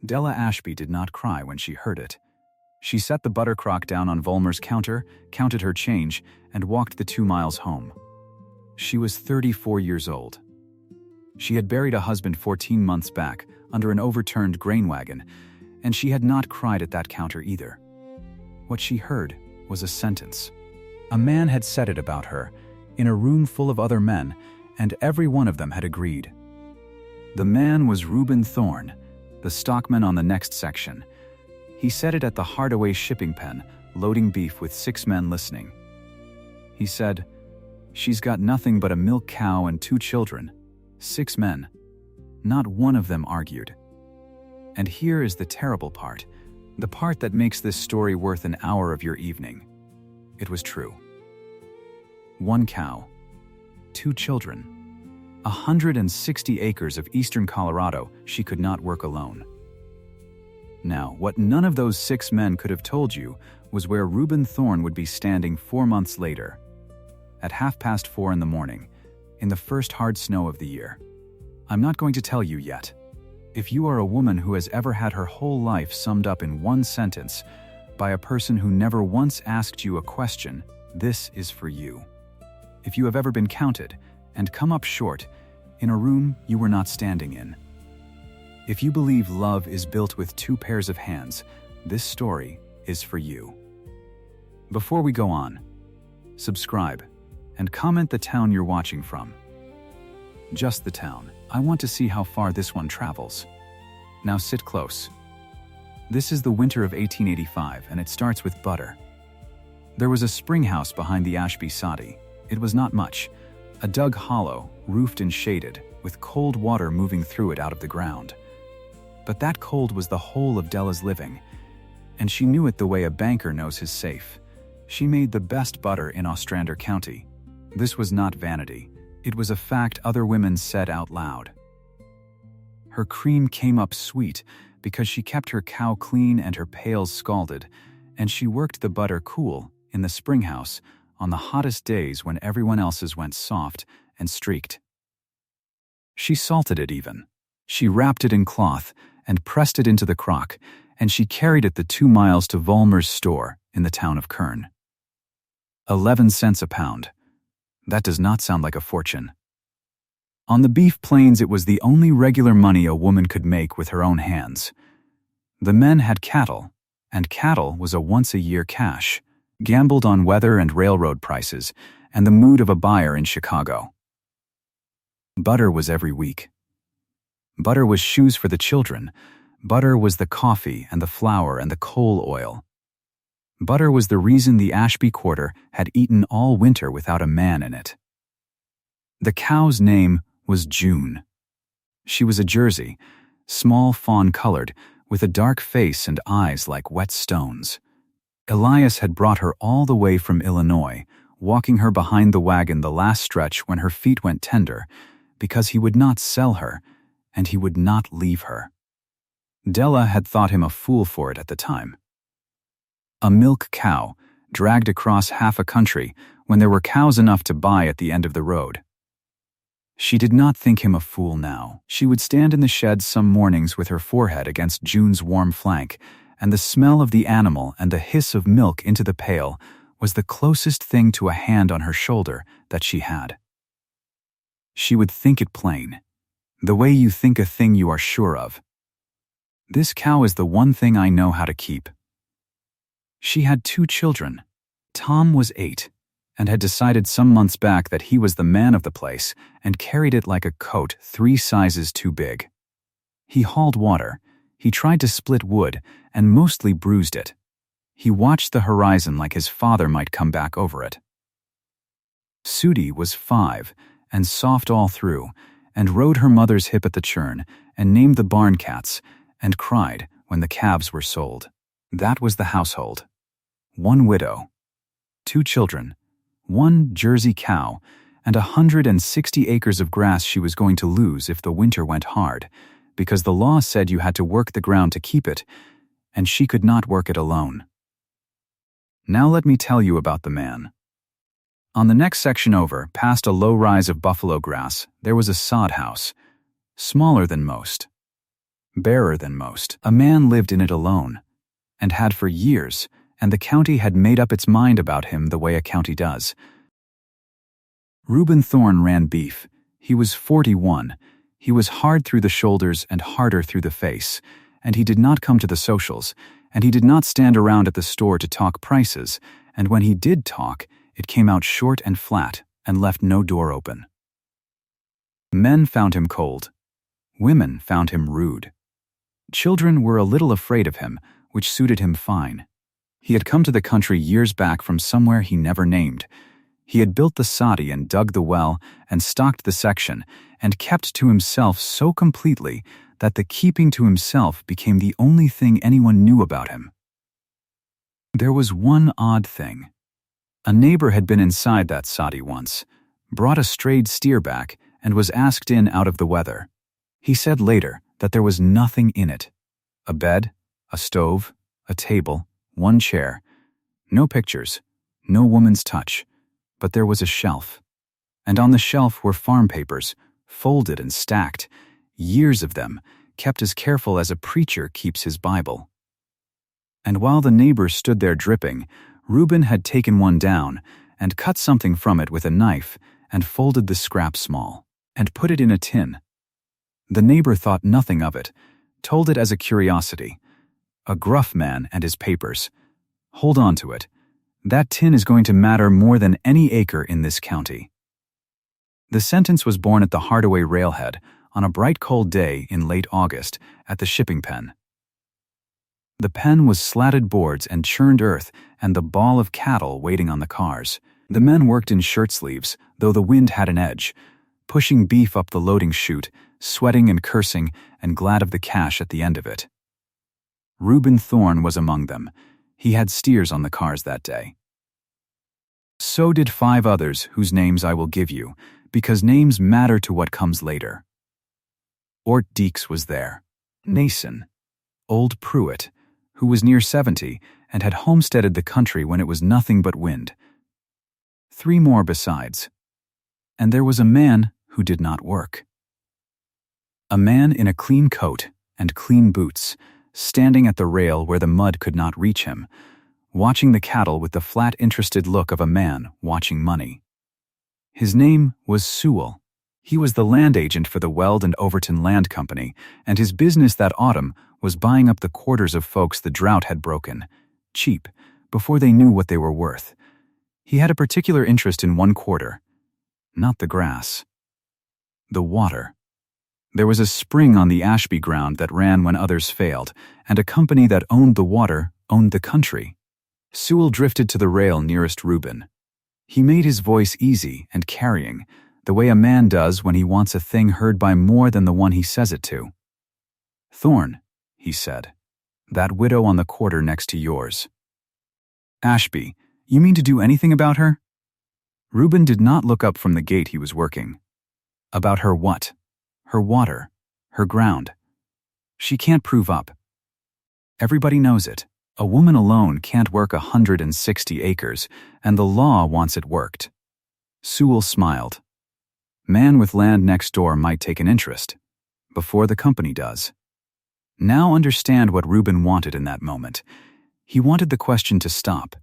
Della Ashby did not cry when she heard it. She set the butter crock down on Vollmer's counter, counted her change, and walked the 2 miles home. She was 34 years old. She had buried a husband 14 months back under an overturned grain wagon, and she had not cried at that counter either. What she heard was a sentence. A man had said it about her, in a room full of other men, and every one of them had agreed. The man was Reuben Thorne, the stockman on the next section. He said it at the Hardaway shipping pen, loading beef with 6 men listening. He said, "She's got nothing but a milk cow and 2 children. 6 men. Not one of them argued." And here is the terrible part, the part that makes this story worth an hour of your evening. It was true. 1 cow, 2 children, 160 acres of eastern Colorado. She could not work alone. Now, what none of those 6 men could have told you was where Reuben Thorne would be standing 4 months later, at 4:30 in the morning, in the first hard snow of the year. I'm not going to tell you yet. If you are a woman who has ever had her whole life summed up in one sentence by a person who never once asked you a question, this is for you. If you have ever been counted and come up short in a room you were not standing in. If you believe love is built with 2 pairs of hands, this story is for you. Before we go on, subscribe and comment the town you're watching from. Just the town. I want to see how far this one travels. Now sit close. This is the winter of 1885, and it starts with butter. There was a springhouse behind the Ashby soddy. It was not much. A dug hollow, roofed and shaded, with cold water moving through it out of the ground. But that cold was the whole of Della's living, and she knew it the way a banker knows his safe. She made the best butter in Ostrander County. This was not vanity. It was a fact other women said out loud. Her cream came up sweet because she kept her cow clean and her pails scalded, and she worked the butter cool in the springhouse on the hottest days when everyone else's went soft and streaked. She salted it even. She wrapped it in cloth and pressed it into the crock, and she carried it the 2 miles to Vollmer's store in the town of Kern. 11 cents a pound. That does not sound like a fortune. On the beef plains, it was the only regular money a woman could make with her own hands. The men had cattle, and cattle was a once-a-year cash, gambled on weather and railroad prices, and the mood of a buyer in Chicago. Butter was every week. Butter was shoes for the children. Butter was the coffee and the flour and the coal oil. Butter was the reason the Ashby quarter had eaten all winter without a man in it. The cow's name was June. She was a Jersey, small fawn-colored, with a dark face and eyes like wet stones. Elias had brought her all the way from Illinois, walking her behind the wagon the last stretch when her feet went tender, because he would not sell her, and he would not leave her. Della had thought him a fool for it at the time. A milk cow, dragged across half a country when there were cows enough to buy at the end of the road. She did not think him a fool now. She would stand in the shed some mornings with her forehead against June's warm flank, and the smell of the animal and the hiss of milk into the pail was the closest thing to a hand on her shoulder that she had. She would think it plain, the way you think a thing you are sure of. This cow is the one thing I know how to keep. She had 2 children. Tom was 8, and had decided some months back that he was the man of the place and carried it like a coat 3 sizes too big. He hauled water, he tried to split wood, and mostly bruised it. He watched the horizon like his father might come back over it. Sudie was 5, and soft all through, and rode her mother's hip at the churn, and named the barn cats, and cried when the calves were sold. That was the household. 1 widow, 2 children, 1 Jersey cow, and 160 acres of grass she was going to lose if the winter went hard, because the law said you had to work the ground to keep it, and she could not work it alone. Now let me tell you about the man. On the next section over, past a low rise of buffalo grass, there was a sod house, smaller than most. barer than most. A man lived in it alone, and had for years, and the county had made up its mind about him the way a county does. Reuben Thorne ran beef. He was 41. He was hard through the shoulders and harder through the face, and he did not come to the socials, and he did not stand around at the store to talk prices, and when he did talk, it came out short and flat and left no door open. Men found him cold. Women found him rude. Children were a little afraid of him, which suited him fine. He had come to the country years back from somewhere he never named. He had built the soddy and dug the well and stocked the section and kept to himself so completely that the keeping to himself became the only thing anyone knew about him. There was one odd thing. A neighbor had been inside that soddy once, brought a strayed steer back, and was asked in out of the weather. He said later that there was nothing in it. A bed, a stove, a table, one chair. No pictures, no woman's touch, but there was a shelf. And on the shelf were farm papers, folded and stacked, years of them, kept as careful as a preacher keeps his Bible. And while the neighbor stood there dripping, Reuben had taken one down and cut something from it with a knife and folded the scrap small and put it in a tin. The neighbor thought nothing of it, told it as a curiosity. A gruff man and his papers. Hold on to it. That tin is going to matter more than any acre in this county. The sentence was born at the Hardaway railhead on a bright cold day in late August at the shipping pen. The pen was slatted boards and churned earth and the ball of cattle waiting on the cars. The men worked in shirt sleeves, though the wind had an edge, pushing beef up the loading chute, sweating and cursing and glad of the cash at the end of it. Reuben Thorne was among them. He had steers on the cars that day. So did 5 others whose names I will give you, because names matter to what comes later. Ort Deeks was there. Nason. Old Pruitt, who was near 70 and had homesteaded the country when it was nothing but wind. 3 more besides. And there was a man who did not work. A man in a clean coat and clean boots, standing at the rail where the mud could not reach him, watching the cattle with the flat, interested look of a man watching money. His name was Sewell. He was the land agent for the Weld and Overton Land Company, and his business that autumn was buying up the quarters of folks the drought had broken, cheap, before they knew what they were worth. He had a particular interest in one quarter. Not the grass. The water. There was a spring on the Ashby ground that ran when others failed, and a company that owned the water owned the country. Sewell drifted to the rail nearest Reuben. He made his voice easy and carrying, the way a man does when he wants a thing heard by more than the one he says it to. "Thorne," he said, "that widow on the quarter next to yours." "Ashby, you mean to do anything about her?" Reuben did not look up from the gate he was working. "About her what?" "Her water, her ground. She can't prove up. Everybody knows it. A woman alone can't work 160 acres, and the law wants it worked." Sewell smiled. "Man with land next door might take an interest, before the company does." Now understand what Reuben wanted in that moment. He wanted the question to stop.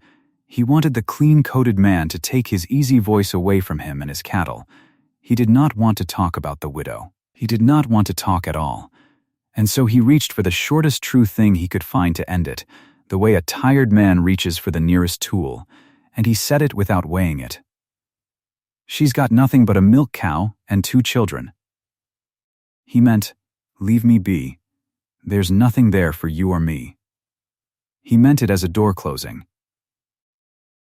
He wanted the clean-coated man to take his easy voice away from him and his cattle. He did not want to talk about the widow. He did not want to talk at all. And so he reached for the shortest true thing he could find to end it, the way a tired man reaches for the nearest tool, and he said it without weighing it. "She's got nothing but a milk cow and 2 children." He meant, leave me be. There's nothing there for you or me. He meant it as a door closing.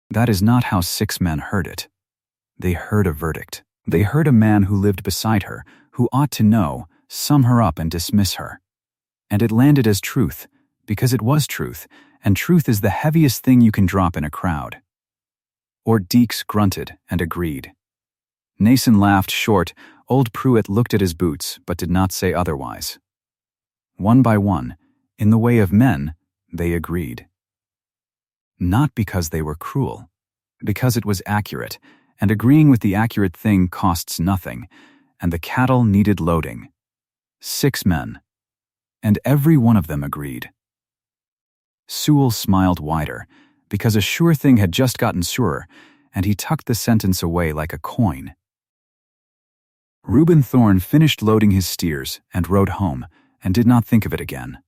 That is not how 6 men heard it. They heard a verdict. They heard a man who lived beside her, who ought to know, sum her up and dismiss her. And it landed as truth, because it was truth, and truth is the heaviest thing you can drop in a crowd. Ort Deeks grunted and agreed. Nason laughed short. Old Pruitt looked at his boots, but did not say otherwise. One by one, in the way of men, they agreed. Not because they were cruel, because it was accurate, and agreeing with the accurate thing costs nothing, and the cattle needed loading. 6 men. and every one of them agreed. Sewell smiled wider, because a sure thing had just gotten surer, and he tucked the sentence away like a coin. Reuben Thorne finished loading his steers and rode home, and did not think of it again.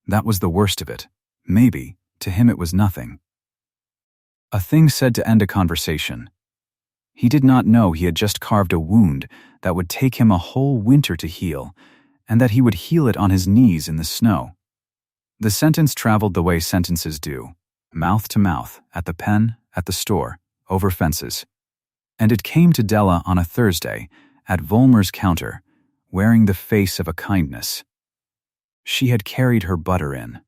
That was the worst of it. Maybe, to him it was nothing. A thing said to end a conversation. He did not know he had just carved a wound that would take him a whole winter to heal, and that he would heal it on his knees in the snow. The sentence traveled the way sentences do, mouth to mouth, at the pen, at the store, over fences. And it came to Della on a Thursday, at Vollmer's counter, wearing the face of a kindness. She had carried her butter in.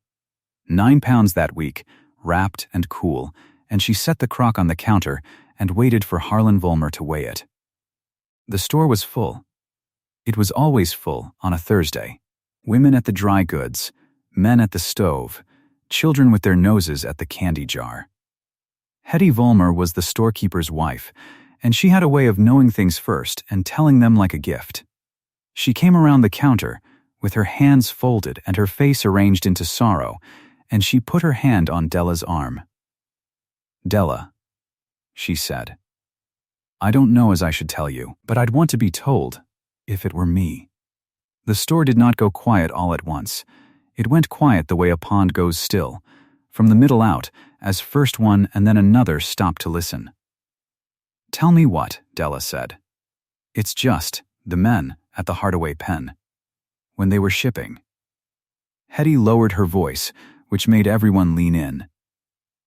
9 pounds that week, wrapped and cool, and she set the crock on the counter and waited for Harlan Vollmer to weigh it. The store was full. It was always full on a Thursday. Women at the dry goods, men at the stove, children with their noses at the candy jar. Hetty Vollmer was the storekeeper's wife, and she had a way of knowing things first and telling them like a gift. She came around the counter, with her hands folded and her face arranged into sorrow, and she put her hand on Della's arm. "Della," she said, "I don't know as I should tell you, but I'd want to be told, if it were me." The store did not go quiet all at once. It went quiet the way a pond goes still, from the middle out, as first one and then another stopped to listen. "Tell me what," Della said. "It's just the men at the Hardaway pen. When they were shipping." Hetty lowered her voice, which made everyone lean in.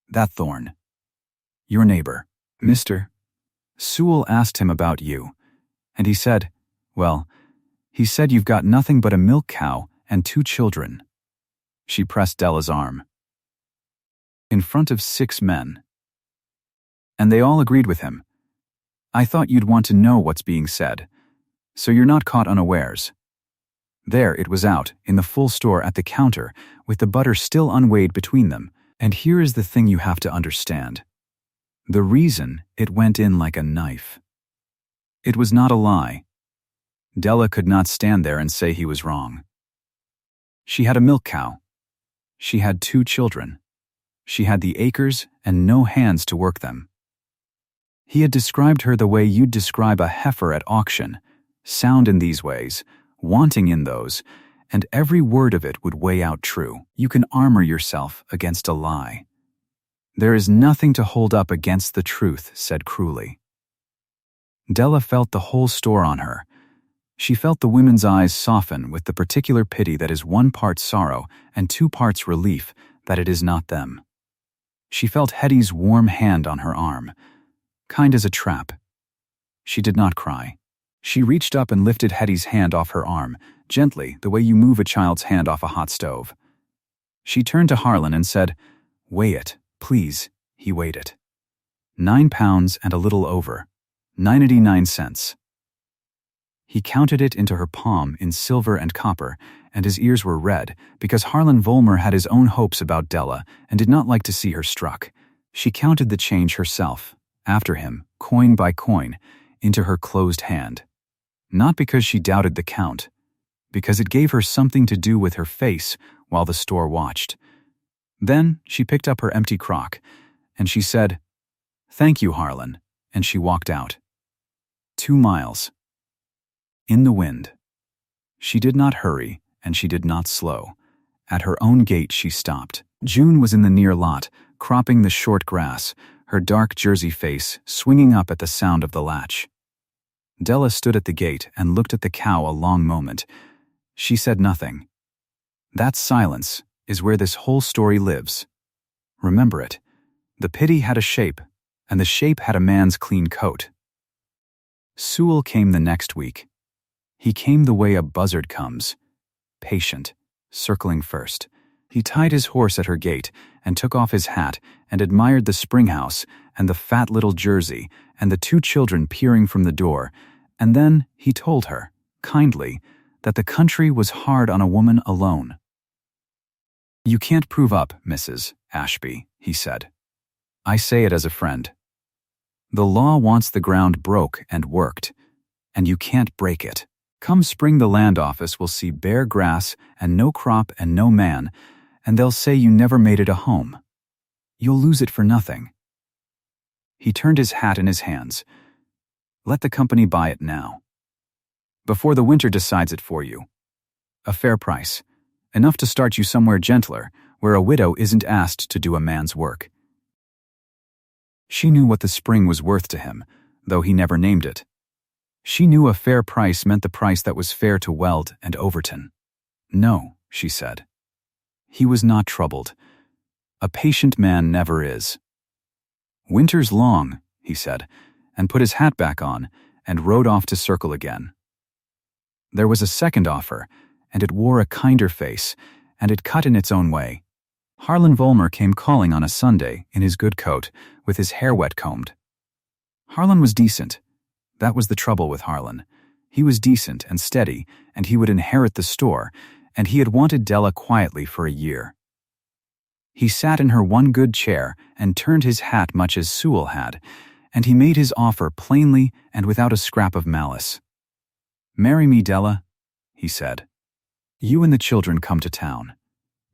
"That Thorne, your neighbor, Mr. Sewell asked him about you, and he said, well, he said you've got nothing but a milk cow and 2 children." She pressed Della's arm. "In front of 6 men. And they all agreed with him. I thought you'd want to know what's being said, so you're not caught unawares." There it was out, in the full store at the counter, with the butter still unweighed between them, and here is the thing you have to understand. The reason it went in like a knife. It was not a lie. Della could not stand there and say he was wrong. She had a milk cow. She had 2 children. She had the acres and no hands to work them. He had described her the way you'd describe a heifer at auction, sound in these ways, wanting in those, and every word of it would weigh out true. You can armor yourself against a lie. There is nothing to hold up against the truth, said cruelly. Della felt the whole store on her. She felt the women's eyes soften with the particular pity that is 1 part sorrow and 2 parts relief that it is not them. She felt Hetty's warm hand on her arm, kind as a trap. She did not cry. She reached up and lifted Hetty's hand off her arm, gently, the way you move a child's hand off a hot stove. She turned to Harlan and said, "Weigh it, please." He weighed it. 9 pounds and a little over, 99 cents. He counted it into her palm in silver and copper, and his ears were red, because Harlan Vollmer had his own hopes about Della and did not like to see her struck. She counted the change herself, after him, coin by coin, into her closed hand. Not because she doubted the count, because it gave her something to do with her face while the store watched. Then she picked up her empty crock, and she said, "Thank you, Harlan," and she walked out. 2 miles. In the wind. She did not hurry, and she did not slow. At her own gate she stopped. June was in the near lot, cropping the short grass, her dark jersey face swinging up at the sound of the latch. Della stood at the gate and looked at the cow a long moment. She said nothing. That silence is where this whole story lives. Remember it. The pity had a shape, and the shape had a man's clean coat. Sewell came the next week. He came the way a buzzard comes, patient, circling first. He tied his horse at her gate and took off his hat and admired the springhouse and the fat little jersey and the 2 children peering from the door, and then he told her, kindly, that the country was hard on a woman alone. "You can't prove up, Mrs. Ashby," he said. "I say it as a friend. The law wants the ground broke and worked, and you can't break it. Come spring, the land office will see bare grass and no crop and no man, and they'll say you never made it a home. You'll lose it for nothing." He turned his hat in his hands. "Let the company buy it now, before the winter decides it for you. A fair price, enough to start you somewhere gentler, where a widow isn't asked to do a man's work." She knew what the spring was worth to him, though he never named it. She knew a fair price meant the price that was fair to Weld and Overton. "No," she said. He was not troubled. A patient man never is. "Winter's long," he said, and put his hat back on, and rode off to circle again. There was a second offer, and it wore a kinder face, and it cut in its own way. Harlan Vollmer came calling on a Sunday in his good coat, with his hair wet-combed. Harlan was decent. That was the trouble with Harlan. He was decent and steady, and he would inherit the store, and he had wanted Della quietly for a year. He sat in her one good chair and turned his hat much as Sewell had, and he made his offer plainly and without a scrap of malice. "Marry me, Della," he said. "You and the children come to town.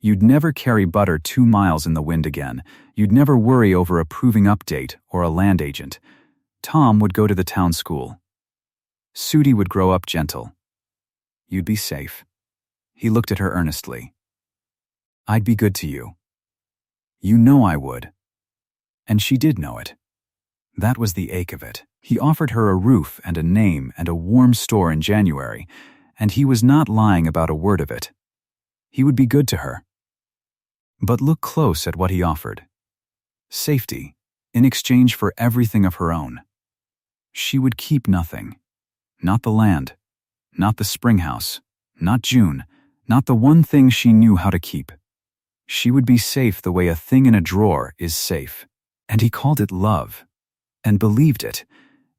You'd never carry butter 2 miles in the wind again. You'd never worry over a proving update or a land agent. Tom would go to the town school. Sudie would grow up gentle. You'd be safe." He looked at her earnestly. "I'd be good to you. You know I would." And she did know it. That was the ache of it. He offered her a roof and a name and a warm store in January, and he was not lying about a word of it. He would be good to her. But look close at what he offered. Safety, in exchange for everything of her own. She would keep nothing. Not the land, not the springhouse, not June, not the one thing she knew how to keep. She would be safe the way a thing in a drawer is safe. And he called it love, and believed it,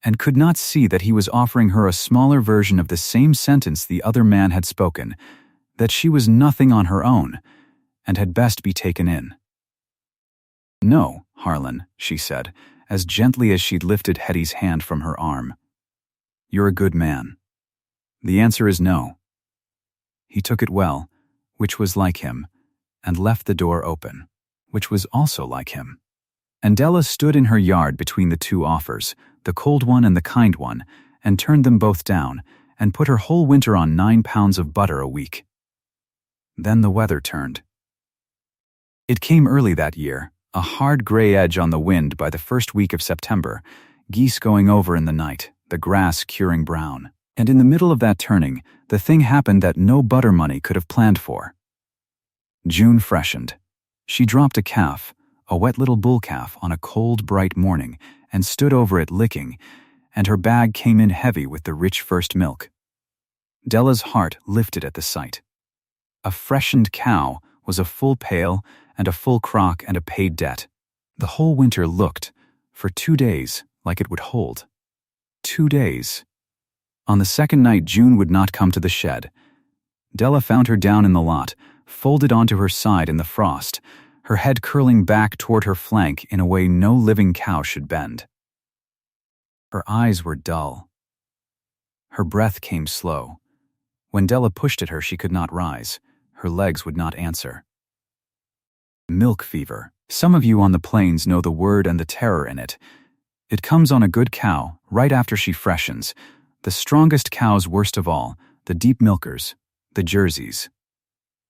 and could not see that he was offering her a smaller version of the same sentence the other man had spoken, that she was nothing on her own, and had best be taken in. "No, Harlan," she said, as gently as she'd lifted Hetty's hand from her arm. "You're a good man. The answer is no." He took it well, which was like him, and left the door open, which was also like him. And Della stood in her yard between the two offers, the cold one and the kind one, and turned them both down, and put her whole winter on 9 pounds of butter a week. Then the weather turned. It came early that year, a hard gray edge on the wind by the first week of September, geese going over in the night, the grass curing brown. And in the middle of that turning, the thing happened that no butter money could have planned for. June freshened. She dropped a calf, a wet little bull calf, on a cold, bright morning, and stood over it licking, and her bag came in heavy with the rich first milk. Della's heart lifted at the sight. A freshened cow was a full pail and a full crock and a paid debt. The whole winter looked, for 2 days, like it would hold. 2 days. On the second night June would not come to the shed. Della found her down in the lot, folded onto her side in the frost, her head curling back toward her flank in a way no living cow should bend. Her eyes were dull. Her breath came slow. When Della pushed at her, she could not rise. Her legs would not answer. Milk fever. Some of you on the plains know the word and the terror in it. It comes on a good cow right after she freshens. The strongest cows worst of all, the deep milkers, the Jerseys.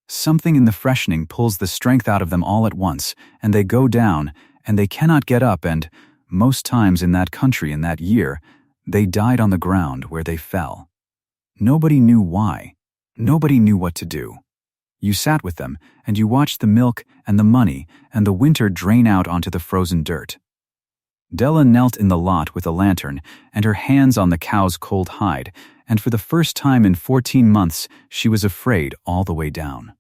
Something in the freshening pulls the strength out of them all at once, and they go down, and they cannot get up, and, most times in that country in that year, they died on the ground where they fell. Nobody knew why. Nobody knew what to do. You sat with them, and you watched the milk and the money and the winter drain out onto the frozen dirt. Della knelt in the lot with a lantern and her hands on the cow's cold hide, and for the first time in 14 months she was afraid all the way down.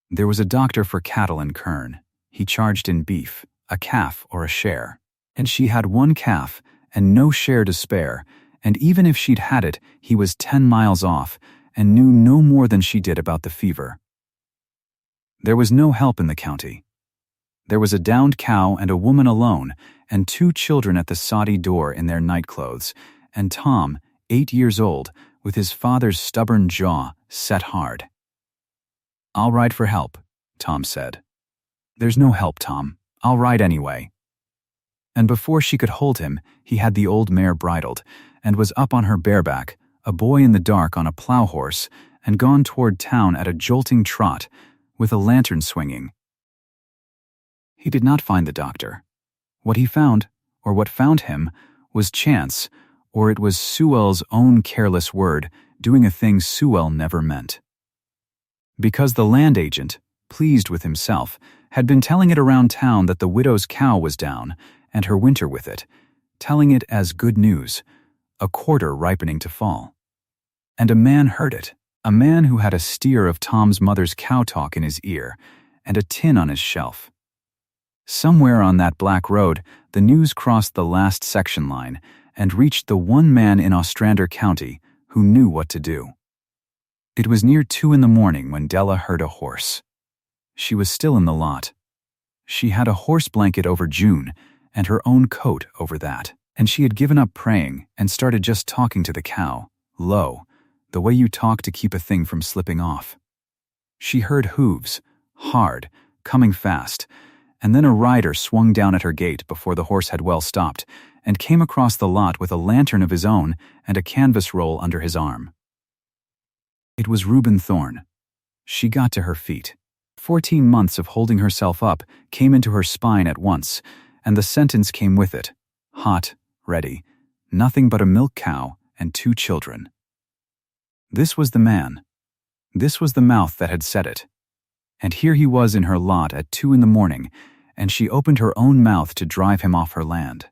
There was a doctor for cattle in Kern. He charged in beef, a calf or a share. And she had 1 calf and no share to spare, and even if she'd had it, he was 10 miles off and knew no more than she did about the fever. There was no help in the county. There was a downed cow and a woman alone, and 2 children at the soddy door in their nightclothes, and Tom, 8 years old, with his father's stubborn jaw set hard. "I'll ride for help," Tom said. "There's no help, Tom. I'll ride anyway." And before she could hold him, he had the old mare bridled and was up on her bareback, a boy in the dark on a plow horse, and gone toward town at a jolting trot, with a lantern swinging. He did not find the doctor. What he found, or what found him, was chance, or it was Sewell's own careless word, doing a thing Sewell never meant. Because the land agent, pleased with himself, had been telling it around town that the widow's cow was down, and her winter with it, telling it as good news, a quarter ripening to fall. And a man heard it, a man who had a steer of Tom's mother's cow talk in his ear, and a tin on his shelf. Somewhere on that black road, the news crossed the last section line and reached the one man in Ostrander County who knew what to do. It was near 2 a.m. when Della heard a horse. She was still in the lot. She had a horse blanket over June and her own coat over that, and she had given up praying and started just talking to the cow, low, the way you talk to keep a thing from slipping off. She heard hooves, hard, coming fast, and then a rider swung down at her gate before the horse had well stopped and came across the lot with a lantern of his own and a canvas roll under his arm. It was Reuben Thorne. She got to her feet. 14 months of holding herself up came into her spine at once, and the sentence came with it, hot, ready, nothing but a milk cow and 2 children. This was the man. This was the mouth that had said it. And here he was in her lot at 2 a.m, and she opened her own mouth to drive him off her land.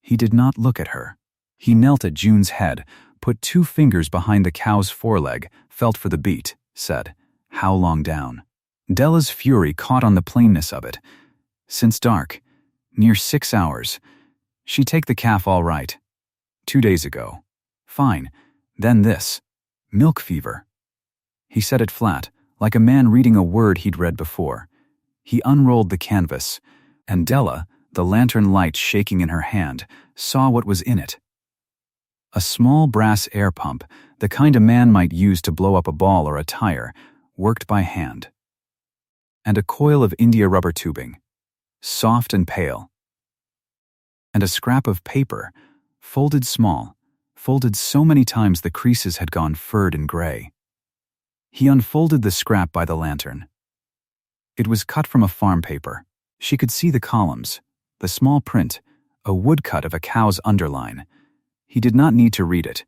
He did not look at her. He knelt at June's head, put 2 fingers behind the cow's foreleg, felt for the beat, said, "How long down?" Della's fury caught on the plainness of it. Since dark, near 6 hours. She'd take the calf all right. 2 days ago. Fine. Then this. Milk fever. He said it flat, like a man reading a word he'd read before. He unrolled the canvas, and Della, the lantern light shaking in her hand, saw what was in it. A small brass air pump, the kind a man might use to blow up a ball or a tire, worked by hand. And a coil of India rubber tubing, soft and pale. And a scrap of paper, folded small, folded so many times the creases had gone furred and gray. He unfolded the scrap by the lantern. It was cut from a farm paper. She could see the columns, the small print, a woodcut of a cow's underline. He did not need to read it.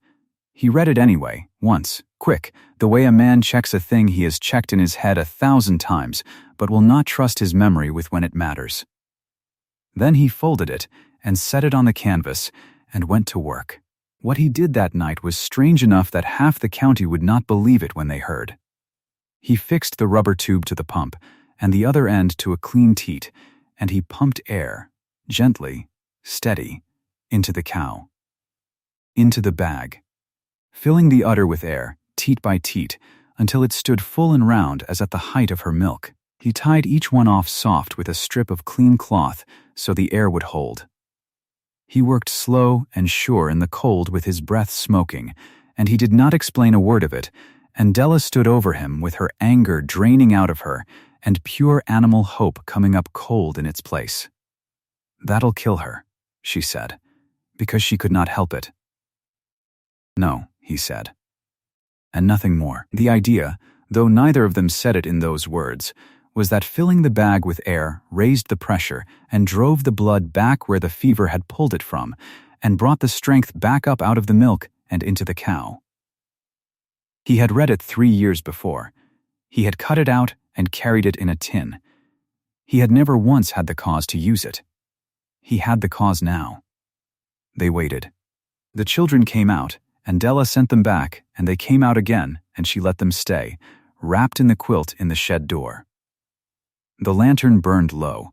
He read it anyway, once, quick, the way a man checks a thing he has checked in his head 1,000 times, but will not trust his memory with when it matters. Then he folded it and set it on the canvas and went to work. What he did that night was strange enough that half the county would not believe it when they heard. He fixed the rubber tube to the pump and the other end to a clean teat, and he pumped air, gently, steady, into the cow. Into the bag. Filling the udder with air, teat by teat, until it stood full and round as at the height of her milk. He tied each one off soft with a strip of clean cloth so the air would hold. He worked slow and sure in the cold with his breath smoking, and he did not explain a word of it, and Della stood over him with her anger draining out of her and pure animal hope coming up cold in its place. "That'll kill her," she said, because she could not help it. "No," he said. And nothing more. The idea, though neither of them said it in those words, was that filling the bag with air raised the pressure and drove the blood back where the fever had pulled it from, and brought the strength back up out of the milk and into the cow. He had read it 3 years before. He had cut it out and carried it in a tin. He had never once had the cause to use it. He had the cause now. They waited. The children came out, and Della sent them back, and they came out again, and she let them stay, wrapped in the quilt in the shed door. The lantern burned low.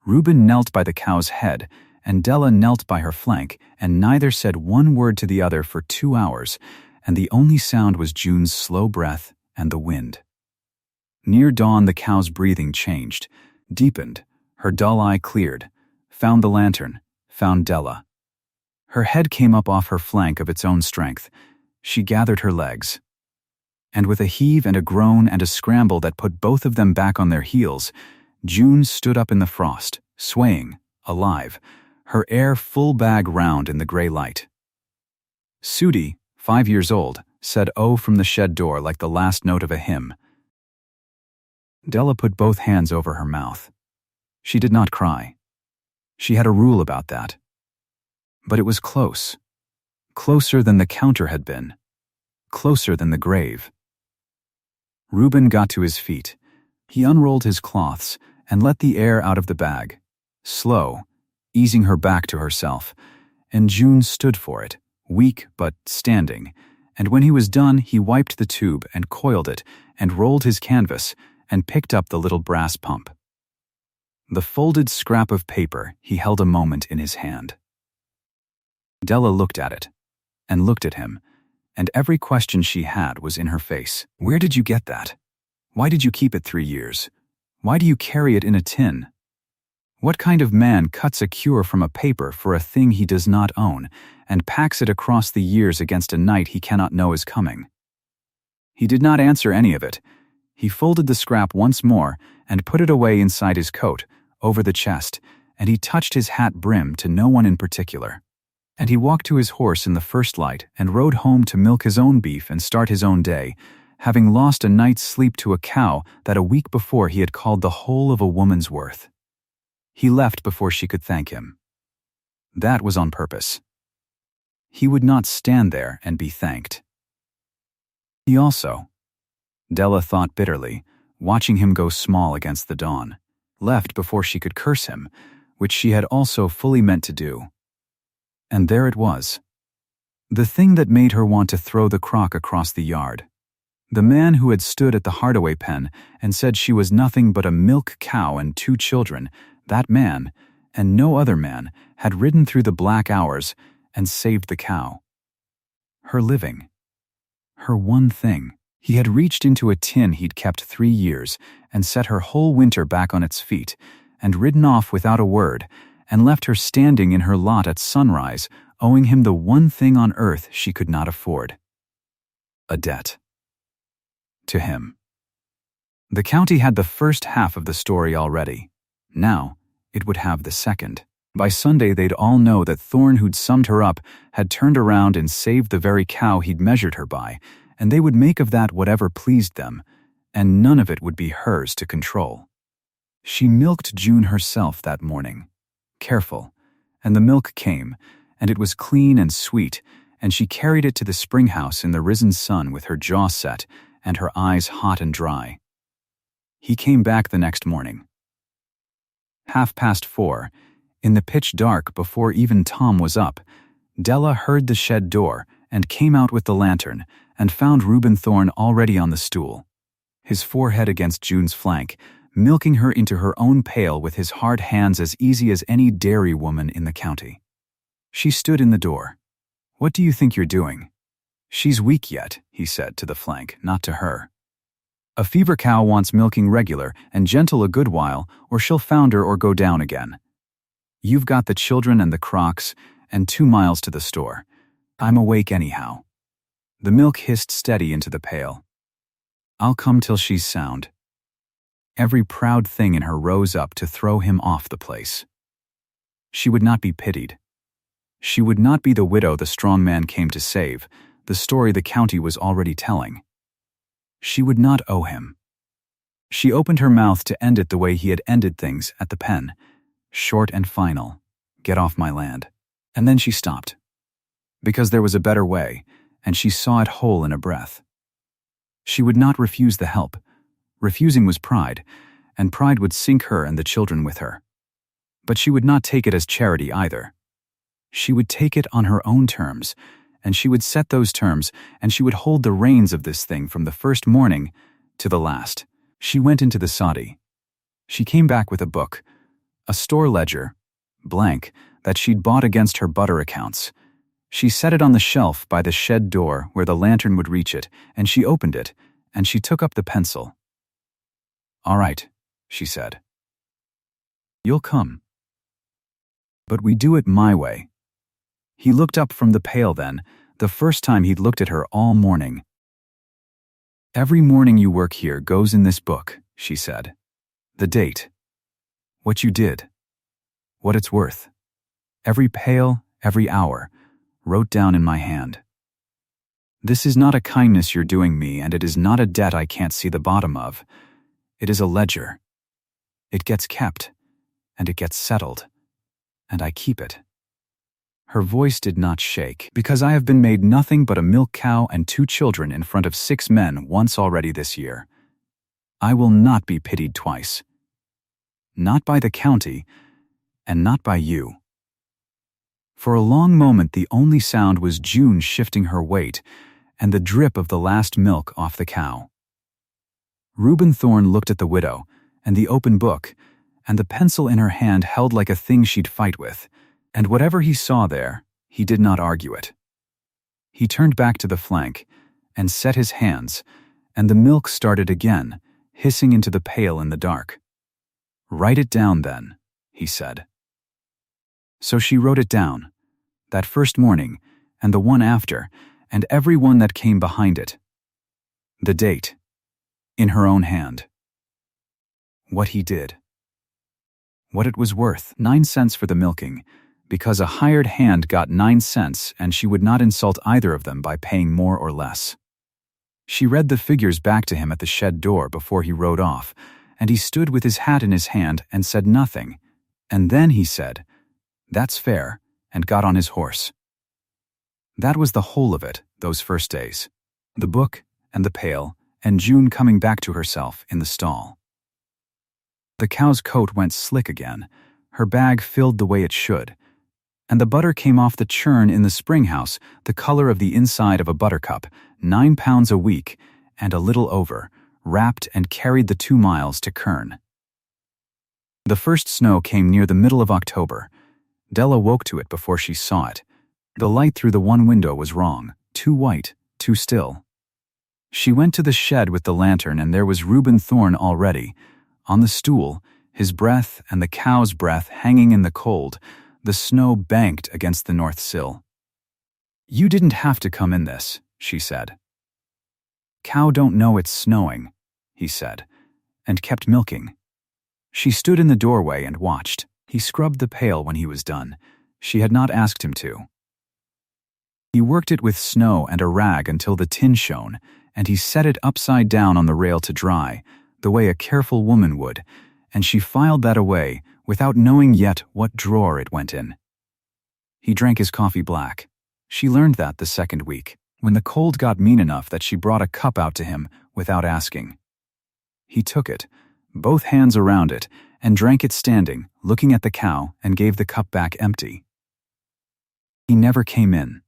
Reuben knelt by the cow's head, and Della knelt by her flank, and neither said one word to the other for 2 hours, and the only sound was June's slow breath and the wind. Near dawn the cow's breathing changed, deepened, her dull eye cleared, found the lantern, found Della. Her head came up off her flank of its own strength, She gathered her legs. And with a heave and a groan and a scramble that put both of them back on their heels, June stood up in the frost, swaying, alive, her air full bag round in the gray light. Sudi, 5 years old, said "Oh" from the shed door like the last note of a hymn. Della put both hands over her mouth. She did not cry. She had a rule about that. But it was close. Closer than the counter had been. Closer than the grave. Reuben got to his feet. He unrolled his cloths and let the air out of the bag, slow, easing her back to herself, and June stood for it, weak but standing, and when he was done he wiped the tube and coiled it and rolled his canvas and picked up the little brass pump. The folded scrap of paper he held a moment in his hand. Della looked at it, and looked at him, and every question she had was in her face. "Where did you get that? Why did you keep it 3 years? Why do you carry it in a tin? What kind of man cuts a cure from a paper for a thing he does not own and packs it across the years against a night he cannot know is coming?" He did not answer any of it. He folded the scrap once more and put it away inside his coat, over the chest, and he touched his hat brim to no one in particular. And he walked to his horse in the first light and rode home to milk his own beef and start his own day, having lost a night's sleep to a cow that a week before he had called the whole of a woman's worth. He left before she could thank him. That was on purpose. He would not stand there and be thanked. He also, Della thought bitterly, watching him go small against the dawn, left before she could curse him, which she had also fully meant to do. And there it was. The thing that made her want to throw the crock across the yard. The man who had stood at the Hardaway pen and said she was nothing but a milk cow and 2 children, that man, and no other man, had ridden through the black hours and saved the cow. Her living. Her one thing. He had reached into a tin he'd kept 3 years and set her whole winter back on its feet, and ridden off without a word, and left her standing in her lot at sunrise, owing him the one thing on earth she could not afford. A debt. To him. The county had the first half of the story already. Now, it would have the second. By Sunday they'd all know that Thorne, who'd summed her up, had turned around and saved the very cow he'd measured her by, and they would make of that whatever pleased them, and none of it would be hers to control. She milked June herself that morning. Careful, and the milk came, and it was clean and sweet, and she carried it to the springhouse in the risen sun with her jaw set and her eyes hot and dry. He came back the next morning. 4:30, in the pitch dark before even Tom was up, Della heard the shed door and came out with the lantern and found Reuben Thorne already on the stool, his forehead against June's flank, milking her into her own pail with his hard hands as easy as any dairy woman in the county. She stood in the door. "What do you think you're doing?" "She's weak yet," he said to the flank, not to her. "A fever cow wants milking regular and gentle a good while, or she'll founder or go down again. You've got the children and the crocks, and 2 miles to the store. I'm awake anyhow." The milk hissed steady into the pail. "I'll come till she's sound." Every proud thing in her rose up to throw him off the place. She would not be pitied. She would not be the widow the strong man came to save, the story the county was already telling. She would not owe him. She opened her mouth to end it the way he had ended things at the pen, short and final, "Get off my land." And then she stopped. Because there was a better way, and she saw it whole in a breath. She would not refuse the help. Refusing was pride, and pride would sink her and the children with her. But she would not take it as charity either. She would take it on her own terms, and she would set those terms, and she would hold the reins of this thing from the first morning to the last. She went into the soddy. She came back with a book, a store ledger, blank, that she'd bought against her butter accounts. She set it on the shelf by the shed door where the lantern would reach it, and she opened it, and she took up the pencil. "All right," she said. "You'll come. But we do it my way." He looked up from the pail then, the first time he'd looked at her all morning. "Every morning you work here goes in this book," she said. "The date. What you did. What it's worth. Every pail, every hour, wrote down in my hand. This is not a kindness you're doing me, and it is not a debt I can't see the bottom of. It is a ledger. It gets kept, and it gets settled, and I keep it." Her voice did not shake, "Because I have been made nothing but a milk cow and 2 children in front of 6 men once already this year. I will not be pitied twice. Not by the county, and not by you." For a long moment the only sound was June shifting her weight and the drip of the last milk off the cow. Reuben Thorne looked at the widow, and the open book, and the pencil in her hand held like a thing she'd fight with, and whatever he saw there, he did not argue it. He turned back to the flank, and set his hands, and the milk started again, hissing into the pail in the dark. "Write it down then," he said. So she wrote it down, that first morning, and the one after, and every one that came behind it. The date, in her own hand. What he did. What it was worth, 9 cents for the milking, because a hired hand got 9 cents and she would not insult either of them by paying more or less. She read the figures back to him at the shed door before he rode off, and he stood with his hat in his hand and said nothing, and then he said, "That's fair," and got on his horse. That was the whole of it, those first days. The book, and the pail, and June coming back to herself in the stall. The cow's coat went slick again, her bag filled the way it should, and the butter came off the churn in the springhouse, the color of the inside of a buttercup, 9 pounds a week, and a little over, wrapped and carried the 2 miles to Kern. The first snow came near the middle of October. Della woke to it before she saw it. The light through the one window was wrong, too white, too still. She went to the shed with the lantern, and there was Reuben Thorne already, on the stool, his breath and the cow's breath hanging in the cold, the snow banked against the north sill. "You didn't have to come in this," she said. "Cow don't know it's snowing," he said, and kept milking. She stood in the doorway and watched. He scrubbed the pail when he was done. She had not asked him to. He worked it with snow and a rag until the tin shone, and he set it upside down on the rail to dry, the way a careful woman would, and she filed that away without knowing yet what drawer it went in. He drank his coffee black. She learned that the second week, when the cold got mean enough that she brought a cup out to him without asking. He took it, both hands around it, and drank it standing, looking at the cow, and gave the cup back empty. He never came in.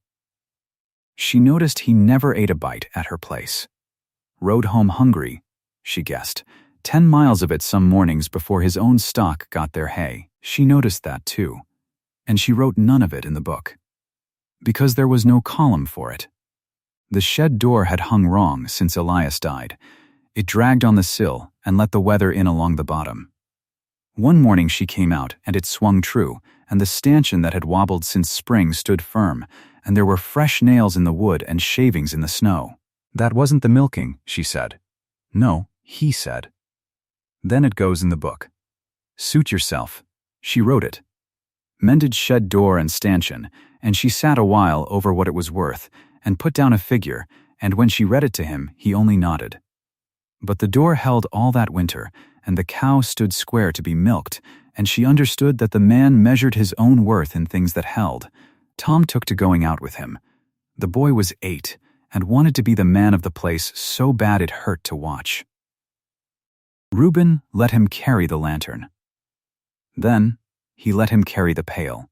She noticed he never ate a bite at her place. Rode home hungry, she guessed, 10 miles of it some mornings before his own stock got their hay. She noticed that too, and she wrote none of it in the book. Because there was no column for it. The shed door had hung wrong since Elias died. It dragged on the sill and let the weather in along the bottom. One morning she came out, and it swung true, and the stanchion that had wobbled since spring stood firm, and there were fresh nails in the wood and shavings in the snow. "That wasn't the milking," she said. "No," he said. Then it goes in the book. "Suit yourself." She wrote it. Mended shed door and stanchion, and she sat a while over what it was worth, and put down a figure, and when she read it to him, he only nodded. But the door held all that winter, and the cow stood square to be milked, and she understood that the man measured his own worth in things that held. Tom took to going out with him. The boy was 8, and wanted to be the man of the place so bad it hurt to watch. Reuben let him carry the lantern. Then he let him carry the pail.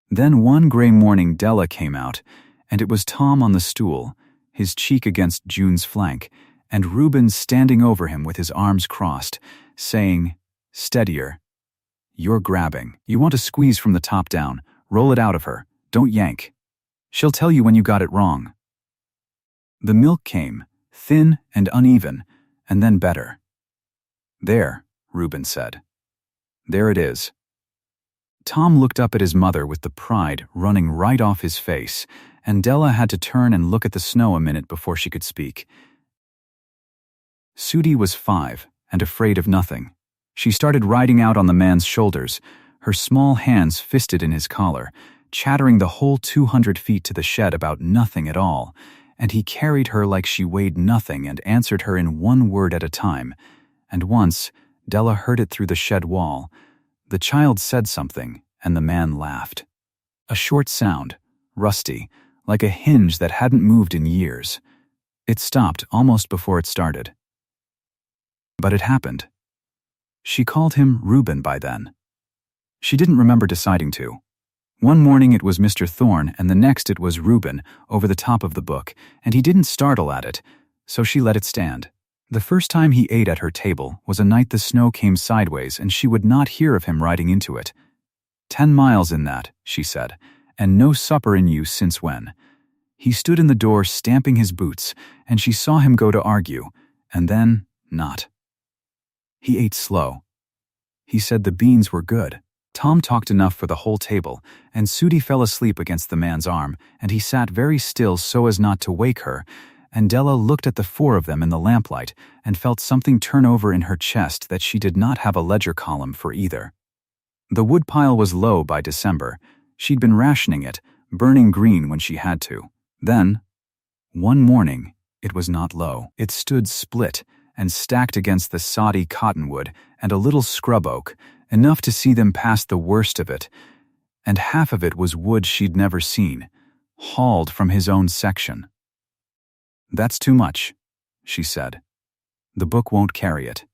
Then one gray morning Della came out, and it was Tom on the stool, his cheek against June's flank, and Reuben standing over him with his arms crossed, saying, "Steadier. You're grabbing. You want to squeeze from the top down. Roll it out of her. Don't yank. She'll tell you when you got it wrong." The milk came, thin and uneven, and then better. "There," Reuben said. "There it is." Tom looked up at his mother with the pride running right off his face, and Della had to turn and look at the snow a minute before she could speak. Sudie was 5 and afraid of nothing. She started riding out on the man's shoulders, her small hands fisted in his collar, chattering the whole 200 feet to the shed about nothing at all, and he carried her like she weighed nothing and answered her in one word at a time. And once, Della heard it through the shed wall. The child said something, and the man laughed. A short sound, rusty, like a hinge that hadn't moved in years. It stopped almost before it started. But it happened. She called him Reuben by then. She didn't remember deciding to. One morning it was Mr. Thorne, and the next it was Reuben, over the top of the book, and he didn't startle at it, so she let it stand. The first time he ate at her table was a night the snow came sideways and she would not hear of him riding into it. 10 miles in that, she said, and no supper in use since when. He stood in the door stamping his boots, and she saw him go to argue, and then not. He ate slow. He said the beans were good. Tom talked enough for the whole table, and Sudie fell asleep against the man's arm, and he sat very still so as not to wake her, and Della looked at the 4 of them in the lamplight and felt something turn over in her chest that she did not have a ledger column for either. The woodpile was low by December. She'd been rationing it, burning green when she had to. Then, one morning, it was not low. It stood split and stacked against the soddy cottonwood and a little scrub oak, enough to see them past the worst of it, and half of it was wood she'd never seen, hauled from his own section. "That's too much," she said. "The book won't carry it."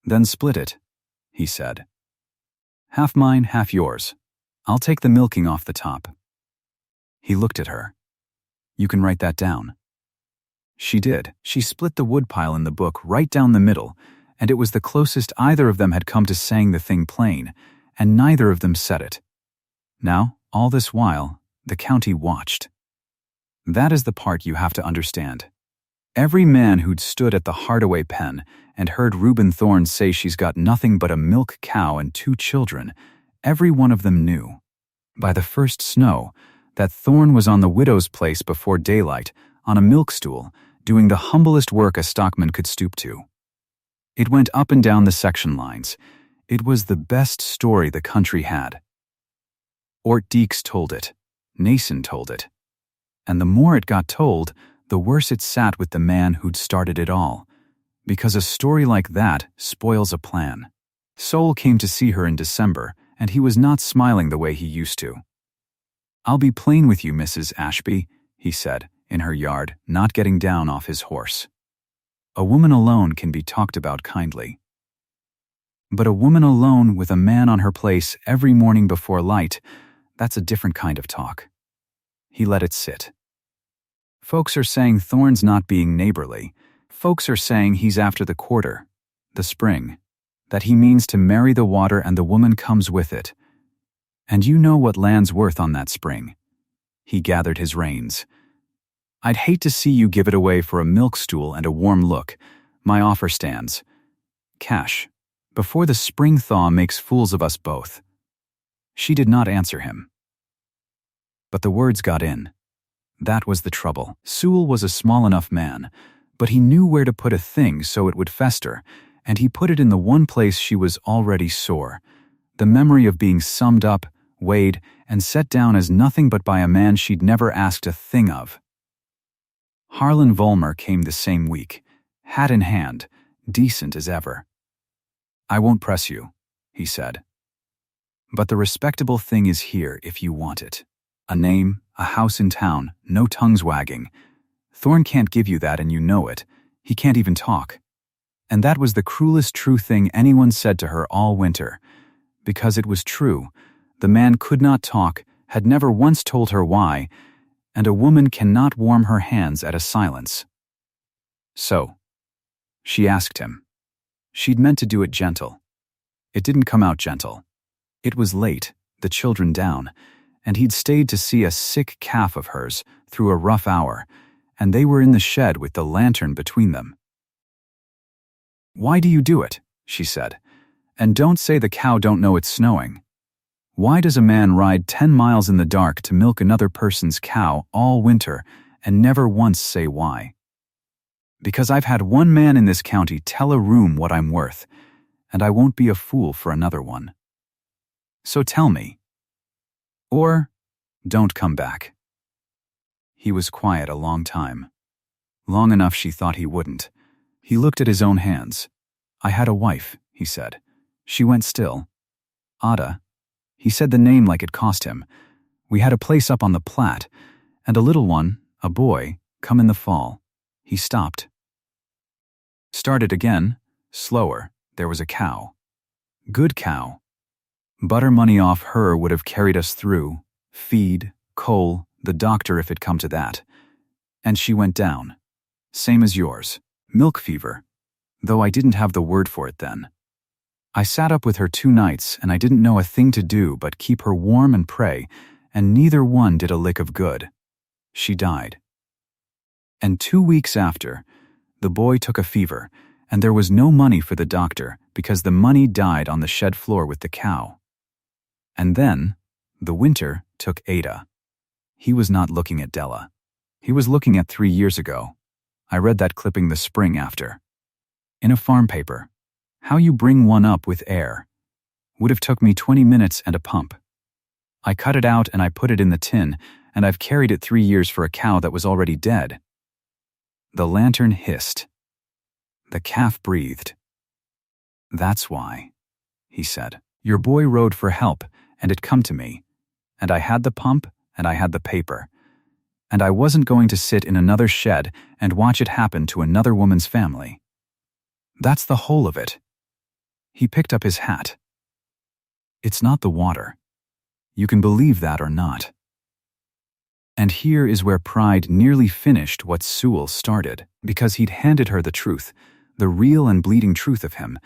"Then split it," he said. "Half mine, half yours. I'll take the milking off the top." He looked at her. "You can write that down." She did. She split the woodpile in the book right down the middle, and it was the closest either of them had come to saying the thing plain, and neither of them said it. Now, all this while, the county watched. That is the part you have to understand. Every man who'd stood at the Hardaway pen and heard Reuben Thorne say she's got nothing but a milk cow and 2 children, every one of them knew, by the first snow, that Thorne was on the widow's place before daylight, on a milk stool, doing the humblest work a stockman could stoop to. It went up and down the section lines. It was the best story the country had. Ort Deeks told it. Nason told it. And the more it got told, the worse it sat with the man who'd started it all, because a story like that spoils a plan. Sol came to see her in December, and he was not smiling the way he used to. "I'll be plain with you, Mrs. Ashby," he said, in her yard, not getting down off his horse. "A woman alone can be talked about kindly. But a woman alone with a man on her place every morning before light, that's a different kind of talk." He let it sit. "Folks are saying Thorne's not being neighborly. Folks are saying he's after the quarter, the spring, that he means to marry the water and the woman comes with it. And you know what land's worth on that spring." He gathered his reins. "I'd hate to see you give it away for a milk stool and a warm look. My offer stands. Cash, before the spring thaw makes fools of us both." She did not answer him. But the words got in. That was the trouble. Sewell was a small enough man, but he knew where to put a thing so it would fester, and he put it in the one place she was already sore, the memory of being summed up, weighed, and set down as nothing but by a man she'd never asked a thing of. Harlan Vollmer came the same week, hat in hand, decent as ever. "I won't press you," he said. "But the respectable thing is here if you want it. A name, a house in town, no tongues wagging. Thorne can't give you that and you know it. He can't even talk." And that was the cruelest true thing anyone said to her all winter. Because it was true. The man could not talk, had never once told her why, and a woman cannot warm her hands at a silence. So, she asked him. She'd meant to do it gentle. It didn't come out gentle. It was late, the children down, and he'd stayed to see a sick calf of hers through a rough hour, and they were in the shed with the lantern between them. "Why do you do it?" she said. "And don't say the cow don't know it's snowing." Why does a man ride 10 miles in the dark to milk another person's cow all winter and never once say why? Because I've had one man in this county tell a room what I'm worth, and I won't be a fool for another one. So tell me. Or don't come back. He was quiet a long time. Long enough she thought he wouldn't. He looked at his own hands. I had a wife, he said. She went still. Ada. He said the name like it cost him. We had a place up on the Platte, and a little one, a boy, come in the fall. He stopped. Started again, slower. There was a cow. Good cow. Butter money off her would have carried us through. Feed, coal, the doctor if it come to that. And she went down. Same as yours. Milk fever. Though I didn't have the word for it then. I sat up with her 2 nights and I didn't know a thing to do but keep her warm and pray, and neither one did a lick of good. She died. And 2 weeks after, the boy took a fever, and there was no money for the doctor because the money died on the shed floor with the cow. And then, the winter took Ada. He was not looking at Della. He was looking at 3 years ago. I read that clipping the spring after. In a farm paper. How you bring one up with air. Would have took me 20 minutes and a pump. I cut it out and I put it in the tin, and I've carried it 3 years for a cow that was already dead. The lantern hissed. The calf breathed. That's why, he said. Your boy rode for help, and it come to me. And I had the pump, and I had the paper. And I wasn't going to sit in another shed and watch it happen to another woman's family. That's the whole of it. He picked up his hat. It's not the water. You can believe that or not. And here is where pride nearly finished what Sewell started, because he'd handed her the truth, the real and bleeding truth of him,